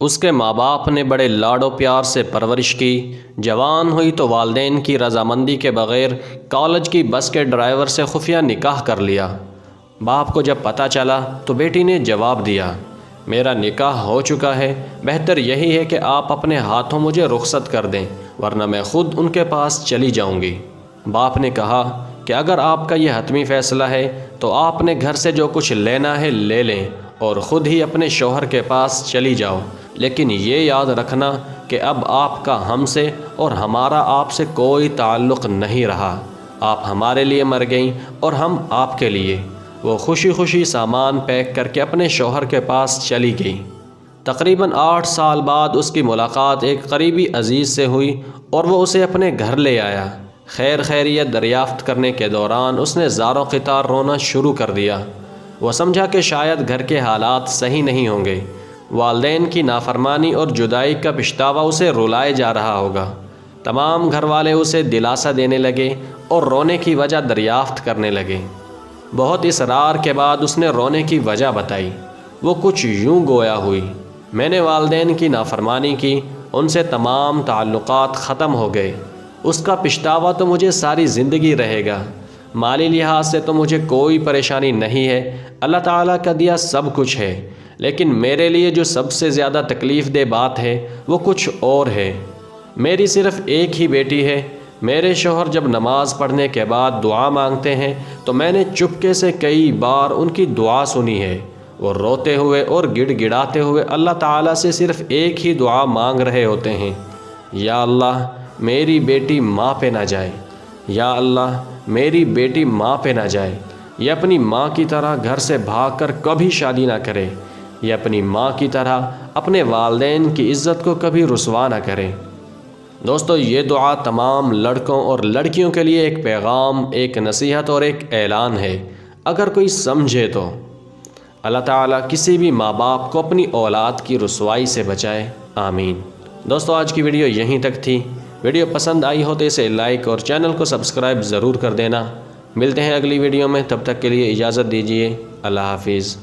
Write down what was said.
اس کے ماں باپ نے بڑے لاڈ و پیار سے پرورش کی۔ جوان ہوئی تو والدین کی رضامندی کے بغیر کالج کی بس کے ڈرائیور سے خفیہ نکاح کر لیا۔ باپ کو جب پتہ چلا تو بیٹی نے جواب دیا، میرا نکاح ہو چکا ہے، بہتر یہی ہے کہ آپ اپنے ہاتھوں مجھے رخصت کر دیں، ورنہ میں خود ان کے پاس چلی جاؤں گی۔ باپ نے کہا کہ اگر آپ کا یہ حتمی فیصلہ ہے تو آپ نے گھر سے جو کچھ لینا ہے لے لیں اور خود ہی اپنے شوہر کے پاس چلی جاؤ، لیکن یہ یاد رکھنا کہ اب آپ کا ہم سے اور ہمارا آپ سے کوئی تعلق نہیں رہا، آپ ہمارے لیے مر گئیں اور ہم آپ کے لیے۔ وہ خوشی خوشی سامان پیک کر کے اپنے شوہر کے پاس چلی گئی۔ تقریباً 8 سال بعد اس کی ملاقات ایک قریبی عزیز سے ہوئی اور وہ اسے اپنے گھر لے آیا۔ خیر خیریت دریافت کرنے کے دوران اس نے زار و قطار رونا شروع کر دیا۔ وہ سمجھا کہ شاید گھر کے حالات صحیح نہیں ہوں گے، والدین کی نافرمانی اور جدائی کا پچھتاوا اسے رلائے جا رہا ہوگا۔ تمام گھر والے اسے دلاسا دینے لگے اور رونے کی وجہ دریافت کرنے لگے۔ بہت اصرار کے بعد اس نے رونے کی وجہ بتائی۔ وہ کچھ یوں گویا ہوئی، میں نے والدین کی نافرمانی کی، ان سے تمام تعلقات ختم ہو گئے، اس کا پچھتاوا تو مجھے ساری زندگی رہے گا۔ مالی لحاظ سے تو مجھے کوئی پریشانی نہیں ہے، اللہ تعالیٰ کا دیا سب کچھ ہے، لیکن میرے لیے جو سب سے زیادہ تکلیف دہ بات ہے وہ کچھ اور ہے۔ میری صرف ایک ہی بیٹی ہے، میرے شوہر جب نماز پڑھنے کے بعد دعا مانگتے ہیں تو میں نے چپکے سے کئی بار ان کی دعا سنی ہے۔ وہ روتے ہوئے اور گڑ گڑاتے ہوئے اللہ تعالیٰ سے صرف ایک ہی دعا مانگ رہے ہوتے ہیں، یا اللہ میری بیٹی ماں پہ نہ جائے، یا اللہ میری بیٹی ماں پہ نہ جائے، یہ اپنی ماں کی طرح گھر سے بھاگ کر کبھی شادی نہ کرے، یہ اپنی ماں کی طرح اپنے والدین کی عزت کو کبھی رسوا نہ کرے۔ دوستو، یہ دعا تمام لڑکوں اور لڑکیوں کے لیے ایک پیغام، ایک نصیحت اور ایک اعلان ہے۔ اگر کوئی سمجھے تو اللہ تعالیٰ کسی بھی ماں باپ کو اپنی اولاد کی رسوائی سے بچائے، آمین۔ دوستو، آج کی ویڈیو یہیں تک تھی۔ ویڈیو پسند آئی ہو تو اسے لائک اور چینل کو سبسکرائب ضرور کر دینا۔ ملتے ہیں اگلی ویڈیو میں، تب تک کے لیے اجازت دیجیے، اللہ حافظ۔